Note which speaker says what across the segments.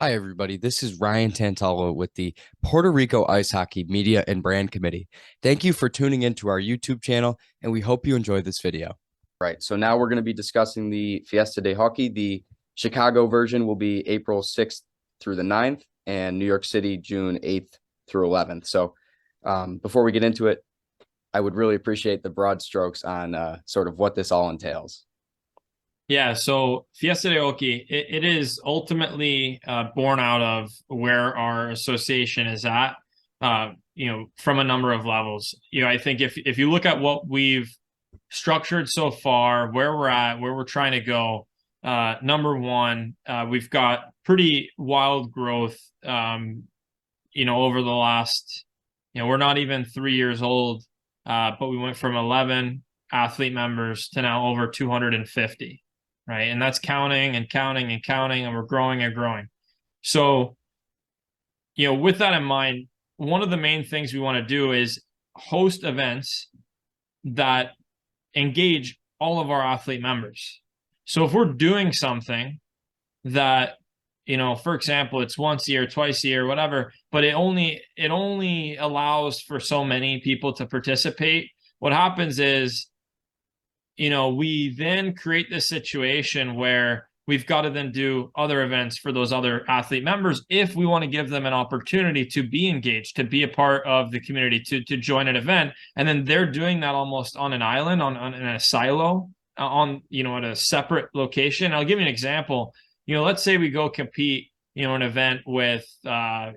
Speaker 1: Hi, everybody. This is Ryan Tantalo with the Puerto Rico Ice Hockey Media and Brand Committee. Thank you for tuning into our YouTube channel, and we hope you enjoy this video. Right. So now we're going to be discussing the Fiesta de Hockey. The Chicago version will be April 6th through the 9th, and New York City, June 8th through 11th. So before we get into it, I would really appreciate the broad strokes on sort of what this all entails.
Speaker 2: Yeah, so Fiesta de Oki, it is ultimately born out of where our association is at, from a number of levels. I think if you look at what we've structured so far, where we're at, where we're trying to go, number one, we've got pretty wild growth, over the last, we're not even 3 years old, but we went from 11 athlete members to now over 250. Right. And that's counting and counting and counting, and we're growing and growing. So, with that in mind, one of the main things we want to do is host events that engage all of our athlete members. So if we're doing something that, for example, it's once a year, twice a year, whatever, but it only allows for so many people to participate, what happens is, we then create this situation where we've got to then do other events for those other athlete members if we want to give them an opportunity to be engaged, to be a part of the community, to join an event. And then they're doing that almost on an island, in a silo, at a separate location. I'll give you an example. Let's say we go compete, an event with, 4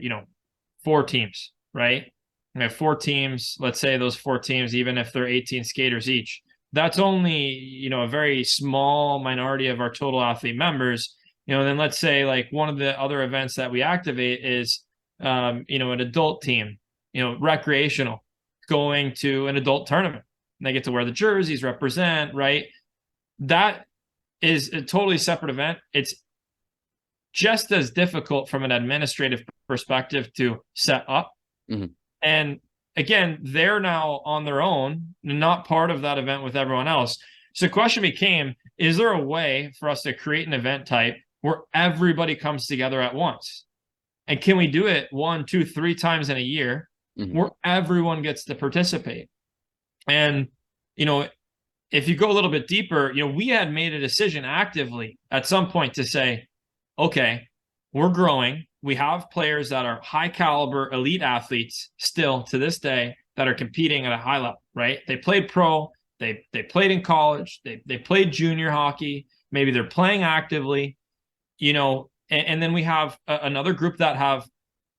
Speaker 2: teams, right? We have 4 teams. Let's say those 4 teams, even if they're 18 skaters each, that's only, a very small minority of our total athlete members. Then let's say like one of the other events that we activate is, an adult team, recreational, going to an adult tournament. And they get to wear the jerseys, represent, right? That is a totally separate event. It's just as difficult from an administrative perspective to set up. Mm-hmm. And again, they're now on their own, not part of that event with everyone else. So the question became, is there a way for us to create an event type where everybody comes together at once? And can we do it 1, 2, 3 times in a year, mm-hmm, where everyone gets to participate? And, if you go a little bit deeper, we had made a decision actively at some point to say, okay, we're growing. We have players that are high caliber elite athletes still to this day that are competing at a high level, right? They played pro, they played in college, they played junior hockey, maybe they're playing actively, and then we have another group that have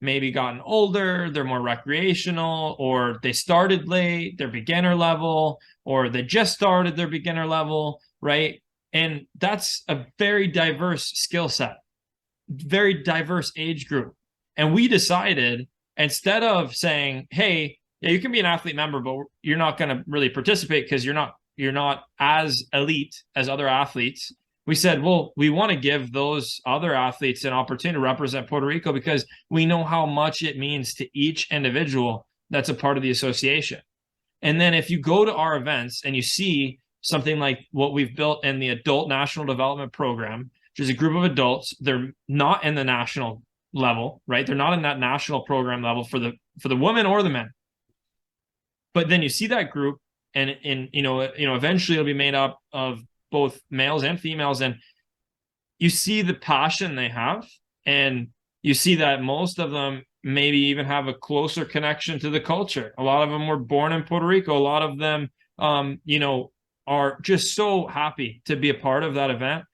Speaker 2: maybe gotten older, they're more recreational, or they started late, they're beginner level, or they just started their beginner level, right? And that's a very diverse skill set, very diverse age group. And we decided, instead of saying, hey, yeah, you can be an athlete member, but you're not going to really participate because you're not as elite as other athletes. We said, well, we want to give those other athletes an opportunity to represent Puerto Rico because we know how much it means to each individual that's a part of the association. And then if you go to our events and you see something like what we've built in the Adult National Development Program, which is a group of adults, they're not in the national level, right? They're not in that national program level for the women or the men. But then you see that group, and eventually it'll be made up of both males and females, and you see the passion they have, and you see that most of them maybe even have a closer connection to the culture. A lot of them were born in Puerto Rico. A lot of them, are just so happy to be a part of that event.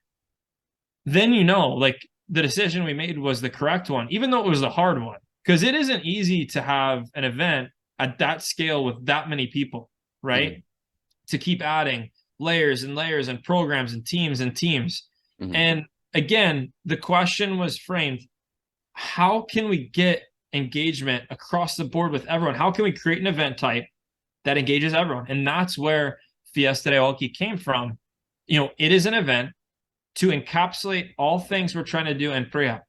Speaker 2: Then, like, the decision we made was the correct one, even though it was the hard one, because it isn't easy to have an event at that scale with that many people, right? Mm-hmm. To keep adding layers and layers and programs and teams and teams. Mm-hmm. And again, the question was framed, how can we get engagement across the board with everyone? How can we create an event type that engages everyone? And that's where Fiesta de Hockey came from. It is an event to encapsulate all things we're trying to do in PRIHA,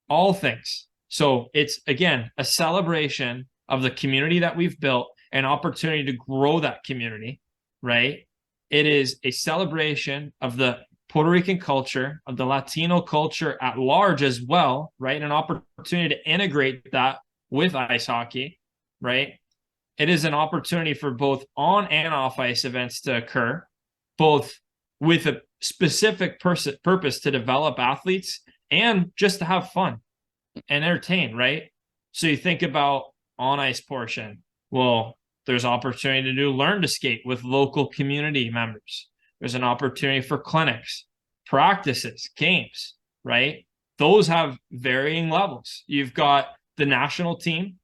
Speaker 2: all things. So it's, again, a celebration of the community that we've built, an opportunity to grow that community, right? It is a celebration of the Puerto Rican culture, of the Latino culture at large as well, right? An opportunity to integrate that with ice hockey, right? It is an opportunity for both on and off ice events to occur, both with a specific purpose to develop athletes and just to have fun and entertain, right? So you think about on ice portion. Well, there's opportunity to do learn to skate with local community members. There's an opportunity for clinics, practices, games, right? Those have varying levels. You've got the national team,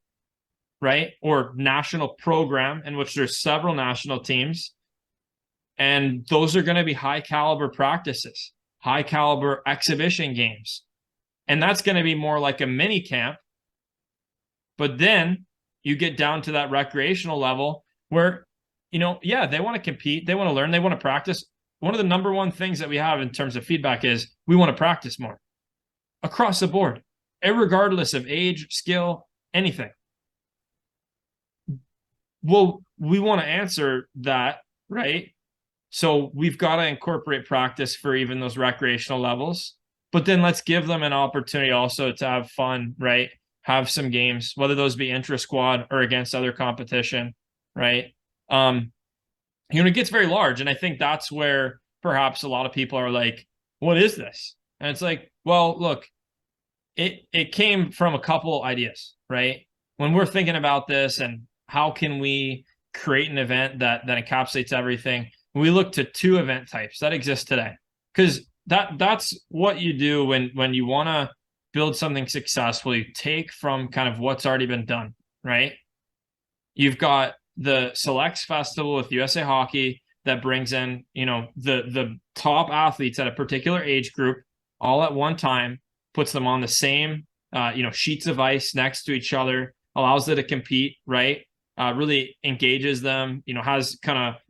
Speaker 2: right? Or national program in which there's several national teams. And those are going to be high caliber practices, high caliber exhibition games. And that's going to be more like a mini camp. But then you get down to that recreational level where, yeah, they want to compete, they want to learn, they want to practice. One of the number one things that we have in terms of feedback is we want to practice more across the board, regardless of age, skill, anything. Well, we want to answer that, right? So we've got to incorporate practice for even those recreational levels, but then let's give them an opportunity also to have fun, right? Have some games, whether those be intra-squad or against other competition, right? It gets very large. And I think that's where perhaps a lot of people are like, what is this? And it's like, well, look, it came from a couple ideas, right? When we're thinking about this and how can we create an event that encapsulates everything, we look to two event types that exist today. Because that's what you do when you want to build something successful. You take from kind of what's already been done, right? You've got the Selects Festival with USA Hockey that brings in, the top athletes at a particular age group all at one time, puts them on the same, sheets of ice next to each other, allows them to compete, right? Really engages them, has kind of,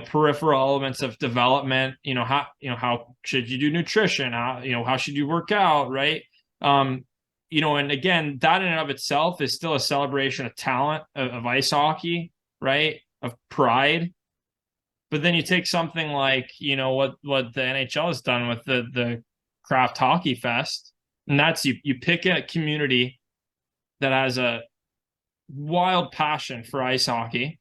Speaker 2: peripheral elements of development, how should you do nutrition? How should you work out, right? And again, that in and of itself is still a celebration of talent of ice hockey, right? Of pride. But then you take something like, what the NHL has done with the Craft Hockey Fest, and that's you pick a community that has a wild passion for ice hockey.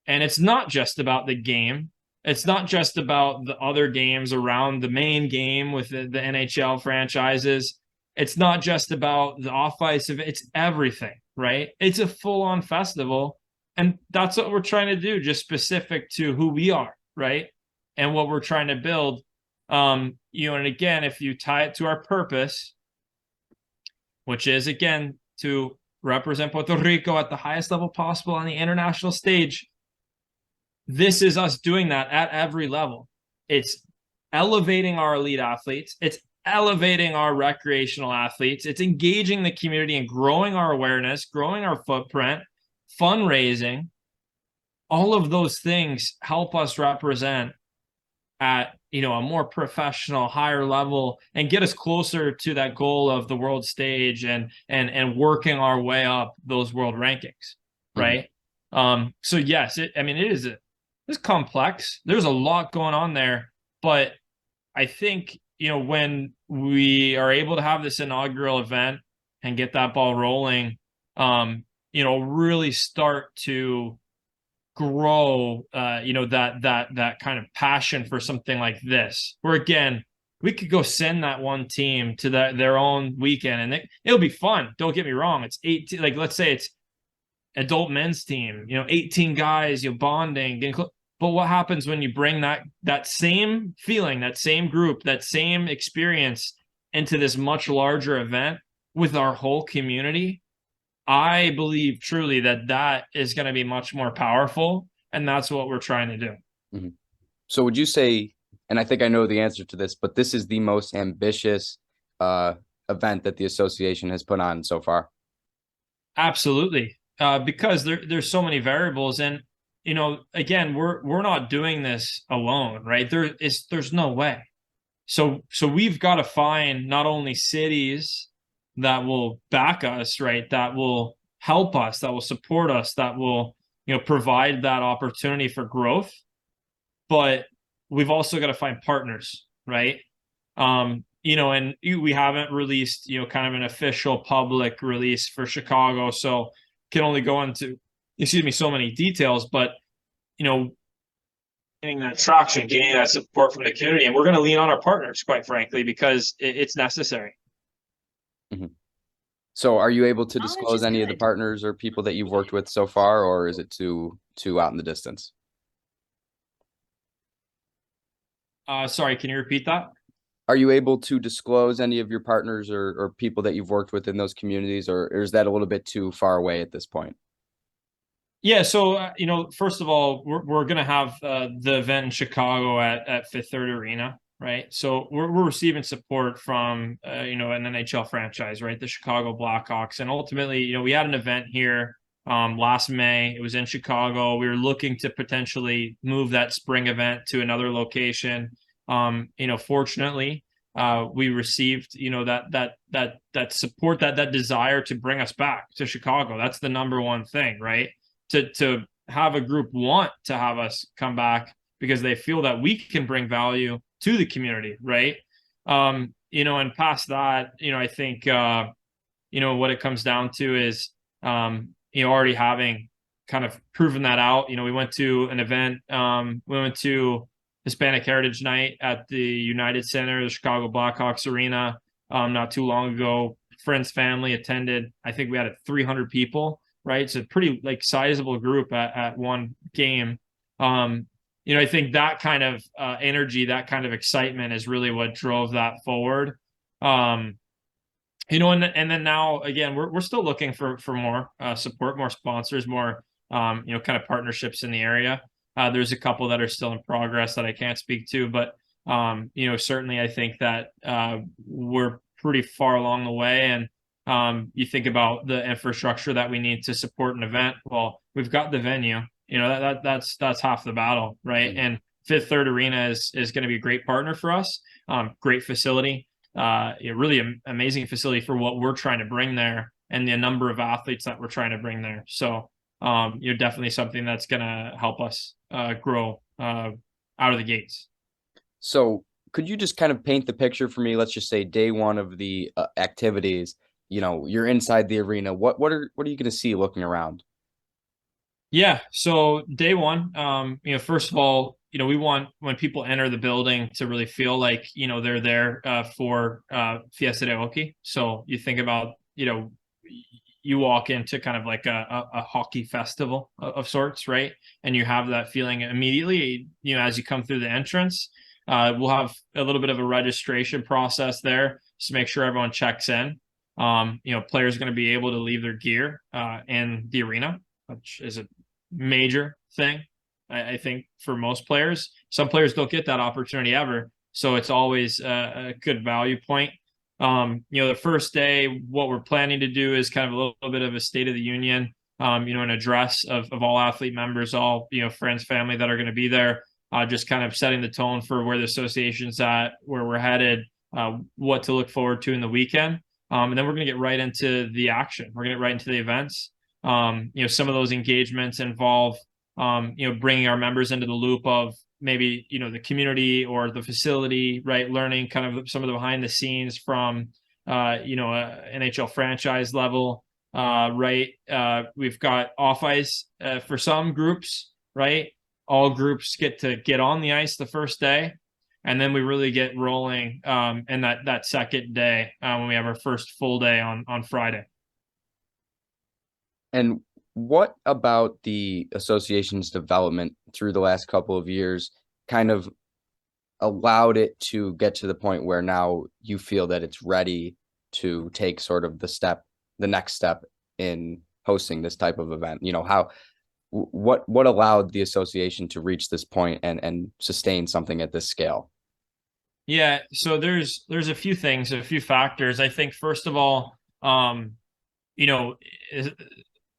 Speaker 2: And it's not just about the game. It's not just about the other games around the main game with the NHL franchises. It's not just about the off-ice event. It's everything, right? It's a full-on festival. And that's what we're trying to do, just specific to who we are, right? And what we're trying to build. And again, if you tie it to our purpose, which is, again, to represent Puerto Rico at the highest level possible on the international stage, this is us doing that at every level. It's elevating our elite athletes. It's elevating our recreational athletes. It's engaging the community and growing our awareness, growing our footprint, fundraising. All of those things help us represent at a more professional, higher level, and get us closer to that goal of the world stage and working our way up those world rankings, right? Mm-hmm. So yes, it's complex. There's a lot going on there, but I think when we are able to have this inaugural event and get that ball rolling, really start to grow, that kind of passion for something like this, where again, we could go send that one team to their own weekend and it'll be fun. Don't get me wrong. It's 18, like, let's say it's adult men's team, 18 guys, bonding, but what happens when you bring that same feeling, that same group, that same experience into this much larger event with our whole community? I believe truly that is going to be much more powerful, and that's what we're trying to do.
Speaker 1: Mm-hmm. So would you say, and I think I know the answer to this, but this is the most ambitious event that the association has put on so far?
Speaker 2: Absolutely, because there's so many variables, and again, we're not doing this alone, right? There's no way. So we've got to find not only cities that will back us, right? That will help us, that will support us, that will, provide that opportunity for growth. But we've also got to find partners, right? And we haven't released, kind of an official public release for Chicago, so can only go into, so many details, but, getting that traction, getting that support from the community, and we're going to lean on our partners, quite frankly, because it's necessary.
Speaker 1: Mhm. So are you able to
Speaker 3: Knowledge
Speaker 1: disclose
Speaker 3: is
Speaker 1: any of the
Speaker 3: good.
Speaker 1: partners or people that you've worked with so far, or is it too out in the distance?
Speaker 2: Sorry, can you repeat that?
Speaker 1: Are you able to disclose any of your partners or people that you've worked with in those communities, or is that a little bit too far away at this point?
Speaker 2: Yeah, so first of all, we're gonna have the event in Chicago at Fifth Third Arena, right? So we're receiving support from an NHL franchise, right? The Chicago Blackhawks, and ultimately, we had an event here last May. It was in Chicago. We were looking to potentially move that spring event to another location. Fortunately, we received that support, that desire to bring us back to Chicago. That's the number one thing, right? To have a group want to have us come back because they feel that we can bring value to the community, right? And past that, I think what it comes down to is already having kind of proven that out. We went to an event, we went to Hispanic Heritage Night at the United Center, the Chicago Blackhawks Arena, not too long ago. Friends, family attended. I think we had 300 people, right? It's a pretty sizable group at one game. I think that kind of energy, that kind of excitement is really what drove that forward. And then now again, we're still looking for more support, more sponsors, more kind of partnerships in the area. There's a couple that are still in progress that I can't speak to, but certainly I think that we're pretty far along the way. And you think about the infrastructure that we need to support an event. Well, we've got the venue. That's half the battle, right?
Speaker 1: Mhm.
Speaker 2: And Fifth Third Arena is going to be a great partner for us. Great facility, really amazing facility for what we're trying to bring there and the number of athletes that we're trying to bring there. So definitely something that's going to help us grow out of the gates.
Speaker 1: So could you just kind of paint the picture for me? Let's just say day one of the activities, you're inside the arena. What are you going to see looking around?
Speaker 2: Yeah. So day one, first of all, we want when people enter the building to really feel like, they're there for Fiesta de Hockey. So you think about, you walk into kind of like a hockey festival of sorts, right? And you have that feeling immediately, as you come through the entrance. We'll have a little bit of a registration process there just to make sure everyone checks in. Players are going to be able to leave their gear in the arena, which is a major thing, I think, for most players. Some players don't get that opportunity ever, so it's always a good value point. The first day, what we're planning to do is kind of a little bit of a State of the Union, an address of all athlete members, all friends, family that are going to be there, just kind of setting the tone for where the association's at, where we're headed, what to look forward to in the weekend. And then we're going to get right into the action. We're going to get right into the events. Some of those engagements involve, bringing our members into the loop of maybe, the community or the facility, right? Learning kind of some of the behind the scenes from, a NHL franchise level, right? We've got off ice for some groups, right? All groups get to get on the ice the first day. And then we really get rolling in that second day when we have our first full day on Friday.
Speaker 1: And what about the association's development through the last couple of years kind of allowed it to get to the point where now you feel that it's ready to take sort of the next step in hosting this type of event? What allowed the association to reach this point and sustain something at this scale?
Speaker 2: Yeah, so there's a few things, a few factors. I think first of all,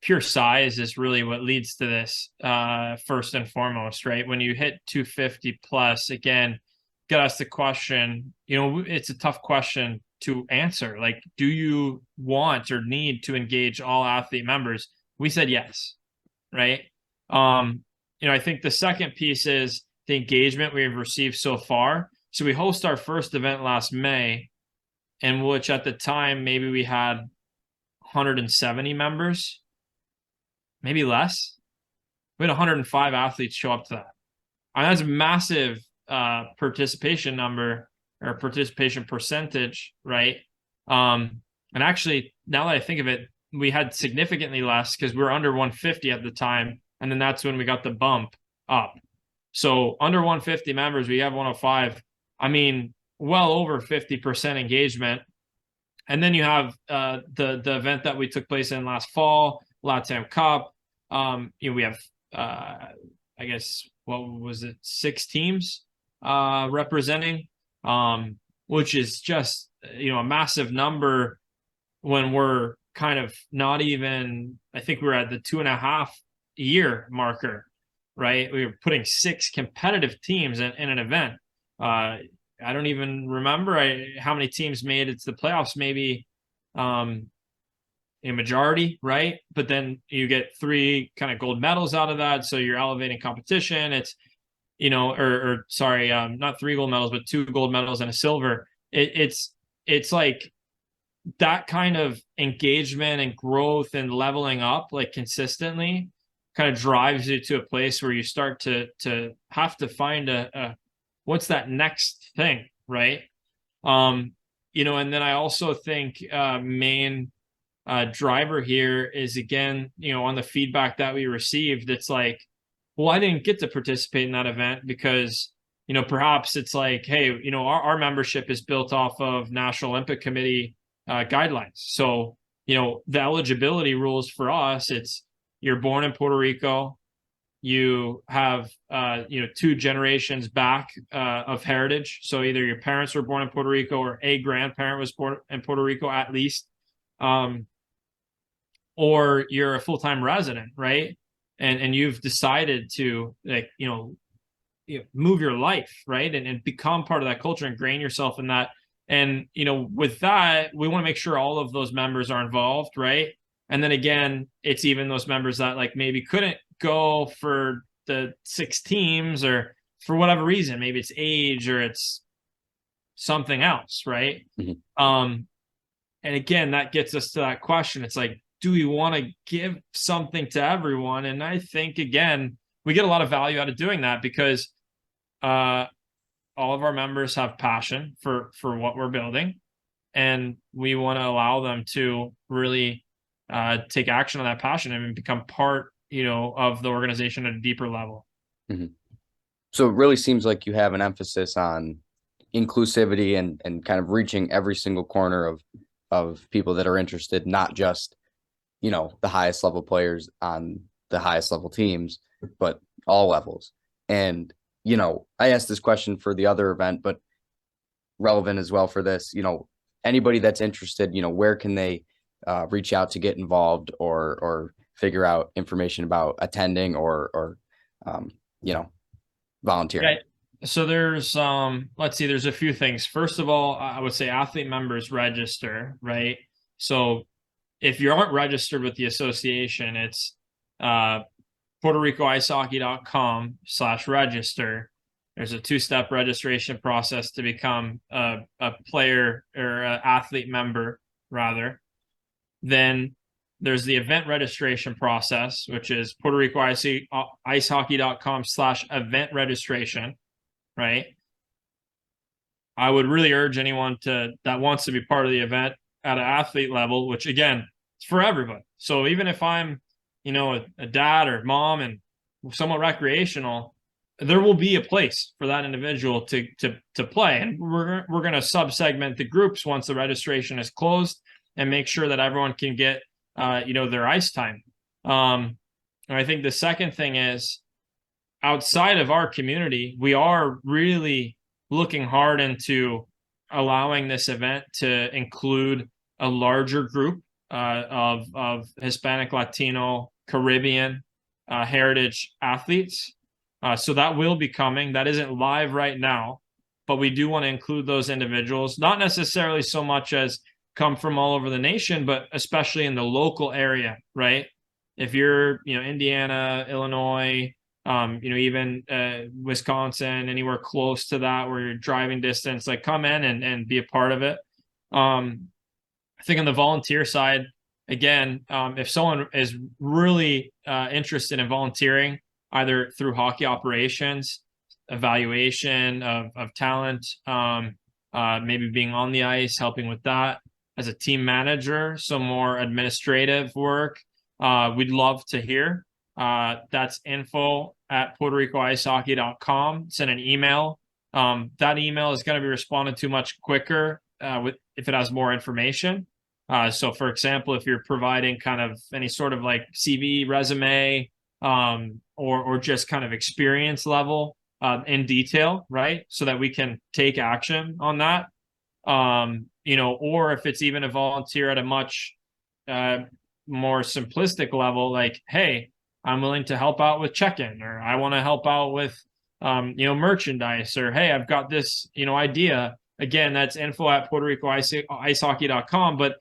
Speaker 2: pure size is really what leads to this first and foremost, right? When you hit 250 plus, again, got asked the question, it's a tough question to answer. Like, do you want or need to engage all athlete members? We said yes, right? I think the second piece is the engagement we've received so far So we host our first event last May, in which at the time maybe we had 170 members, maybe less. We had 105 athletes show up to that. And that's a massive participation number or participation percentage, right? And actually, now that I think of it, we had significantly less because we were under 150 at the time. And then that's when we got the bump up. So under 150 members, we have 105. I mean, well over 50% engagement. And then you have the event that we took place in last fall, LATAM Cup. We have I guess what was it, 6 teams representing, which is just a massive number when we're kind of not even, I think we're at the 2.5-year marker, right? We were putting 6 competitive teams in an event. I don't even remember how many teams made it to the playoffs, maybe a majority, right? But then you get 3 kind of gold medals out of that. So you're elevating competition. It's, or sorry, not 3 gold medals, but 2 gold medals and a silver. It's like that kind of engagement and growth and leveling up like consistently kind of drives you to a place where you start to have to find a what's that next thing, right? And then I also think main driver here is, again, on the feedback that we received, it's like, well, I didn't get to participate in that event because, perhaps it's like, hey, our membership is built off of National Olympic Committee guidelines. So, the eligibility rules for us, it's you're born in Puerto Rico, you have 2 generations back of heritage. So either your parents were born in Puerto Rico or a grandparent was born in Puerto Rico at least, or you're a full-time resident, right? And you've decided to move your life, right, and become part of that culture, ingrain yourself in that. And with that, we want to make sure all of those members are involved, right? And then again, it's even those members that like maybe couldn't go for the 6 teams or for whatever reason, maybe it's age or it's something else, right?
Speaker 1: Mm-hmm.
Speaker 2: And again, that gets us to that question. It's like, do we want to give something to everyone? And I think, again, we get a lot of value out of doing that because all of our members have passion for what we're building, and we want to allow them to really take action on that passion and become part of the organization at a deeper level.
Speaker 1: Mm-hmm. So it really seems like you have an emphasis on inclusivity and kind of reaching every single corner of people that are interested, not just, the highest level players on the highest level teams, but all levels. And, I asked this question for the other event, but relevant as well for this, anybody that's interested, where can they reach out to get involved or figure out information about attending or volunteering?
Speaker 2: Yeah. So there's let's see, there's a few things. First of all, I would say athlete members register, right? So if you aren't registered with the association, it's PuertoRicoIceHockey.com/register. There's a 2-step registration process to become a player or an athlete member, rather. Then there's the event registration process, which is PuertoRicoIceHockey.com/event registration, right? I would really urge anyone that wants to be part of the event at an athlete level, which again, it's for everybody. So even if I'm, a dad or mom and somewhat recreational, there will be a place for that individual to play. And we're going to sub-segment the groups once the registration is closed and make sure that everyone can get, their ice time. And I think the second thing is, outside of our community, we are really looking hard into allowing this event to include a larger group of Hispanic, Latino, Caribbean heritage athletes. So that will be coming. That isn't live right now, but we do want to include those individuals, not necessarily so much as come from all over the nation, but especially in the local area, right? If you're, Indiana, Illinois, Even Wisconsin, anywhere close to that where you're driving distance, like come in and be a part of it. I think on the volunteer side, again, if someone is really interested in volunteering, either through hockey operations, evaluation of talent, maybe being on the ice, helping with that as a team manager, some more administrative work, we'd love to hear. That's info@PuertoRicoIceHockey.com. Send an email. That email is going to be responded to much quicker if it has more information. So for example, if you're providing kind of any sort of like CV, resume, or just kind of experience level in detail, right? So that we can take action on that. Or if it's even a volunteer at a much more simplistic level, like, hey, I'm willing to help out with check-in, or I want to help out with merchandise, or hey, I've got this idea. Again, that's info@PuertoRicoIceHockey.com. But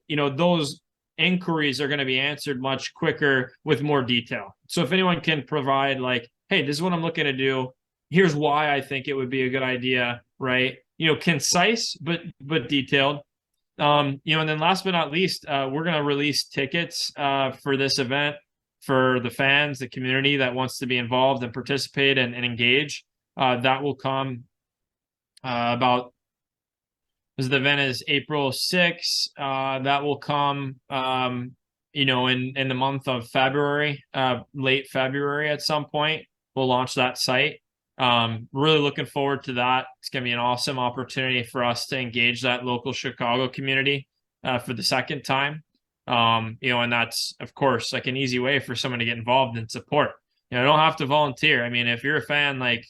Speaker 2: those inquiries are going to be answered much quicker with more detail. So if anyone can provide like, hey, this is what I'm looking to do, here's why I think it would be a good idea, right? Concise but detailed. And then last but not least, we're going to release tickets for this event for the fans, the community that wants to be involved and participate and engage. That will come about, because the event is April 6th. That will come, in the month of February, late February at some point. We'll launch that site. Really looking forward to that. It's going to be an awesome opportunity for us to engage that local Chicago community for the second time. And that's, of course, like an easy way for someone to get involved and support. Don't have to volunteer. I mean, if you're a fan, like,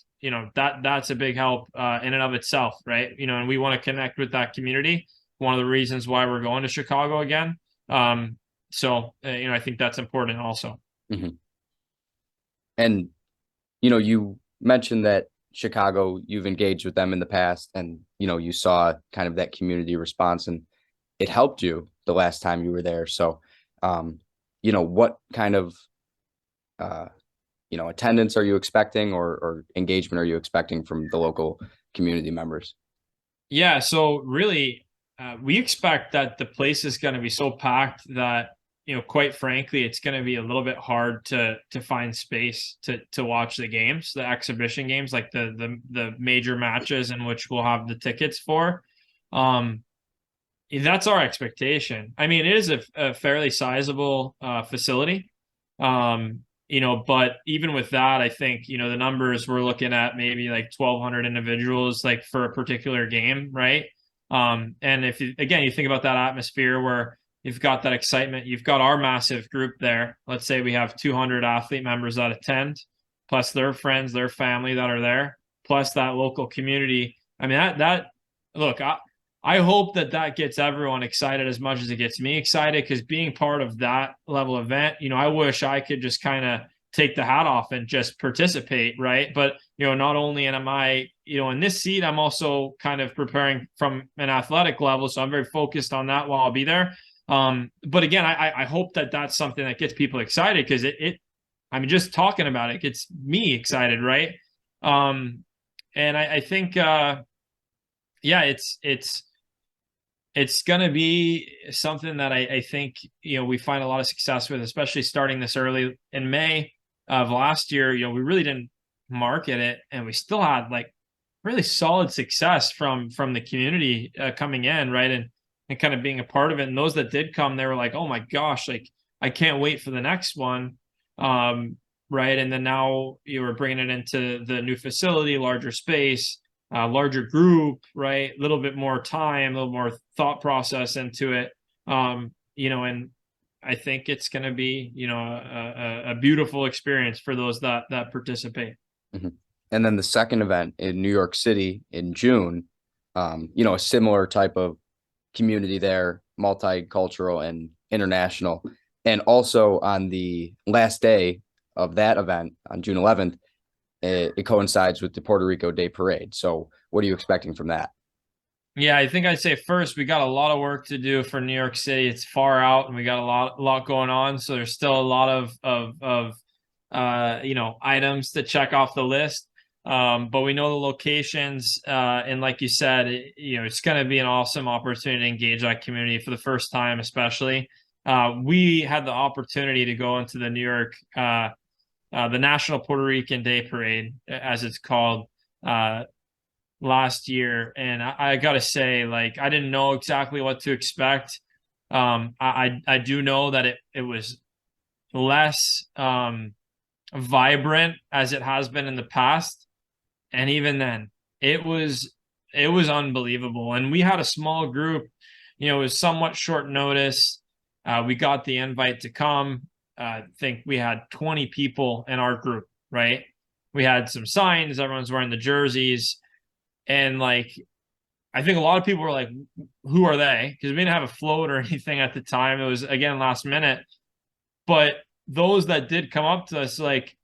Speaker 2: that's a big help in and of itself, right? And we want to connect with that community. One of the reasons why we're going to Chicago again. So I think that's important also.
Speaker 1: Mm-hmm. And, you mentioned that Chicago, you've engaged with them in the past, and, you saw kind of that community response, and it helped you the last time you were there. So, what kind of, attendance are you expecting, or engagement are you expecting from the local community members?
Speaker 2: Yeah, so really, we expect that the place is going to be so packed that, quite frankly, it's going to be a little bit hard to find space to watch the games, the exhibition games, like the major matches in which we'll have the tickets for. That's our expectation. I mean, it is a fairly sizable facility. But even with that, I think, the numbers we're looking at maybe like 1,200 individuals, like for a particular game, right? And if you think about that atmosphere where you've got that excitement, you've got our massive group there. Let's say we have 200 athlete members that attend, plus their friends, their family that are there, plus that local community. I mean, look, I hope that gets everyone excited as much as it gets me excited, because being part of that level event, I wish I could just kind of take the hat off and just participate, right? But, not only am I, in this seat, I'm also kind of preparing from an athletic level. So I'm very focused on that while I'll be there. But again, I hope that that's something that gets people excited, because I mean, just talking about it gets me excited, right? And I think, it's going to be something that I think, we find a lot of success with, especially starting this early in May of last year. We really didn't market it, and we still had like really solid success from the community coming in, right? And kind of being a part of it. And those that did come, they were like, oh my gosh, like I can't wait for the next one. Right. And then now you were bringing it into the new facility, larger space, larger group, right? A little bit more time, a little more thought process into it. And I think it's going to be, a beautiful experience for those that participate.
Speaker 1: Mm-hmm. And then the second event in New York City in June, a similar type of community there, multicultural and international. And also on the last day of that event on June 11th, it coincides with the Puerto Rico Day Parade. So what are you expecting from that?
Speaker 2: Yeah, I think I'd say first, we got a lot of work to do for New York City. It's far out and we got a lot going on. So there's still a lot of items to check off the list. But we know the locations, and like you said, it's going to be an awesome opportunity to engage that community for the first time, especially. We had the opportunity to go into the New York, the National Puerto Rican Day Parade, as it's called, last year, and I gotta say, like, I didn't know exactly what to expect. I do know that it was less vibrant as it has been in the past, and even then, it was unbelievable. And we had a small group, it was somewhat short notice. We got the invite to come. I think we had 20 people in our group, right? We had some signs, everyone's wearing the jerseys, and like, I think a lot of people were like, who are they? Because we didn't have a float or anything at the time. It was, again, last minute. But those that did come up to us, like,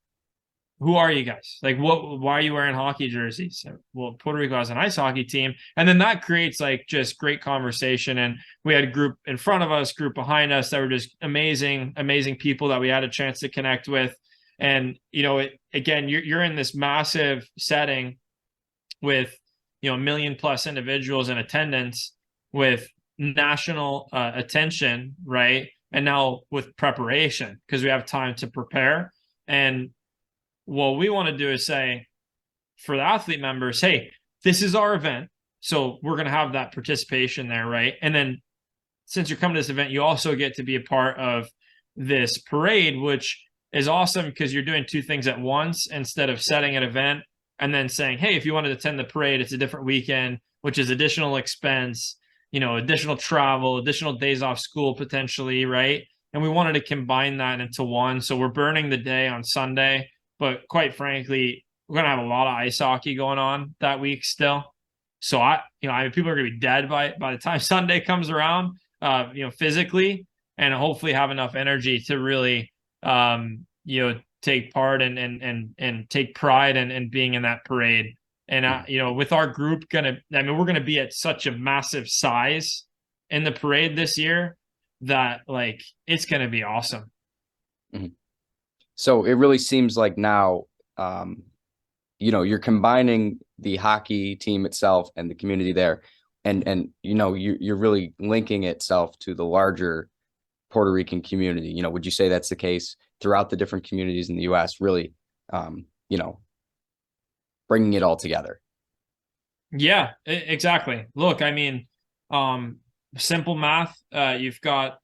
Speaker 2: who are you guys? Like, why are you wearing hockey jerseys? Well, Puerto Rico has an ice hockey team. And then that creates like just great conversation. And we had a group in front of us, group behind us that were just amazing, amazing people that we had a chance to connect with. And, again, you're in this massive setting with, a million plus individuals in attendance, with national attention, right? And now with preparation, because we have time to prepare. And what we want to do is say, for the athlete members, hey, this is our event, so we're going to have that participation there, right? And then since you're coming to this event, you also get to be a part of this parade, which is awesome because you're doing two things at once instead of setting an event and then saying, hey, if you want to attend the parade, it's a different weekend, which is additional expense, additional travel, additional days off school potentially, right? And we wanted to combine that into one. So we're burning the day on Sunday, but quite frankly, we're going to have a lot of ice hockey going on that week still. So people are going to be dead by the time Sunday comes around, physically, and hopefully have enough energy to really, take part and take pride in being in that parade. And with our group, we're going to be at such a massive size in the parade this year that, like, it's going to be awesome.
Speaker 1: Mm-hmm. So it really seems like now, you're combining the hockey team itself and the community there, and you're really linking itself to the larger Puerto Rican community. Would you say that's the case throughout the different communities in the U.S., really, bringing it all together?
Speaker 2: Yeah, exactly. Look, I mean, simple math, you've got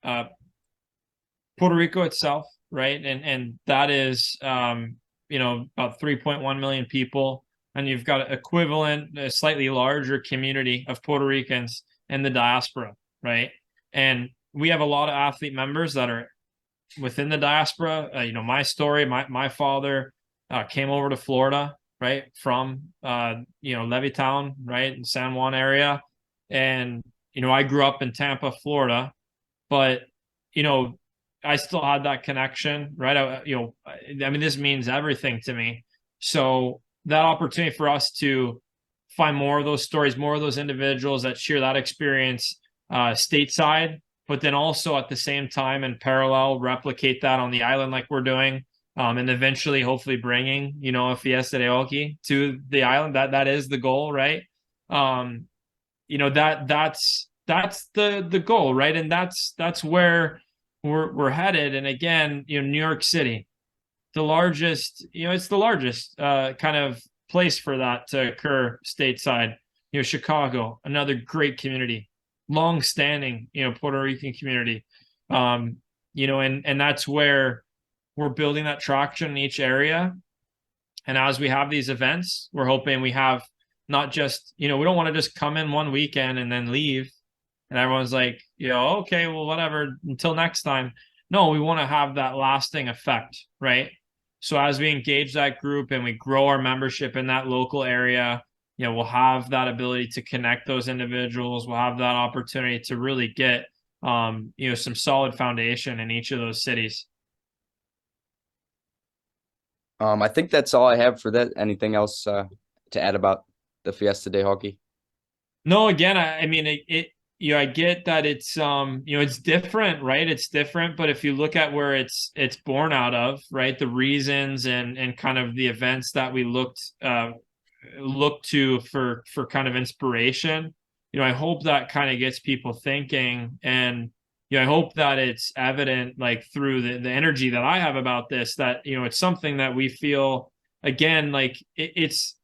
Speaker 2: Puerto Rico itself, right? And that is, about 3.1 million people. And you've got equivalent, a slightly larger community of Puerto Ricans in the diaspora, right? And we have a lot of athlete members that are within the diaspora. My story, my father came over to Florida, right, from Levittown, right, in San Juan area. And I grew up in Tampa, Florida, but I still had that connection, right? This means everything to me. So that opportunity for us to find more of those stories, more of those individuals that share that experience stateside, but then also at the same time in parallel replicate that on the island like we're doing, and eventually hopefully bringing a Fiesta de Hockey to the island. That is the goal, right? That's the goal, right? And that's where we're headed. And again, New York City, the largest, it's the largest kind of place for that to occur stateside. Chicago, another great community, long-standing, Puerto Rican community. And that's where we're building that traction in each area. And as we have these events, we're hoping we have not just, we don't want to just come in one weekend and then leave and everyone's like, okay, well, whatever, until next time. No, we want to have that lasting effect, right? So as we engage that group and we grow our membership in that local area, we'll have that ability to connect those individuals. We'll have that opportunity to really get, some solid foundation in each of those cities.
Speaker 1: I think that's all I have for that. Anything else to add about the Fiesta de Hockey?
Speaker 2: No, again, I mean, I get that it's it's different, right? It's different, but if you look at where it's born out of, right, the reasons and kind of the events that we look to for kind of inspiration, I hope that kind of gets people thinking. And I hope that it's evident, like through the energy that I have about this, that it's something that we feel, again, like it's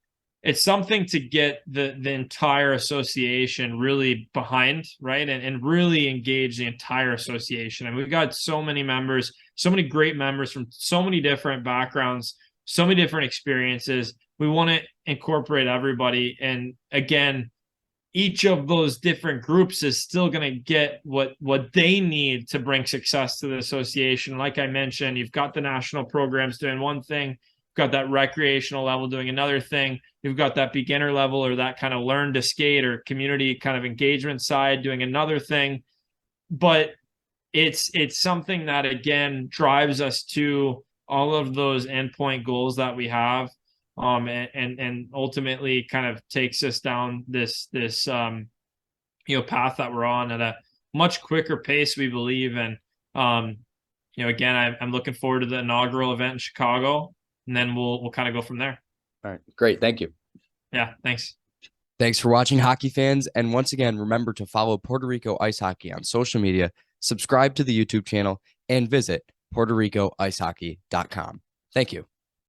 Speaker 2: something to get the entire association really behind, right? And really engage the entire association. And we've got so many members, so many great members from so many different backgrounds, so many different experiences. We want to incorporate everybody. And again, each of those different groups is still going to get what they need to bring success to the association. Like I mentioned, you've got the national programs doing one thing, you've got that recreational level doing another thing, you've got that beginner level or that kind of learn to skate or community kind of engagement side doing another thing. But it's something that, again, drives us to all of those endpoint goals that we have, and ultimately kind of takes us down this path that we're on at a much quicker pace, we believe. And again, I'm looking forward to the inaugural event in Chicago, and then we'll kind of go from there.
Speaker 1: All right, great. Thank you.
Speaker 2: Yeah, thanks.
Speaker 1: Thanks for watching, hockey fans. And once again, remember to follow Puerto Rico Ice Hockey on social media, subscribe to the YouTube channel, and visit PuertoRicoIceHockey.com. Thank you.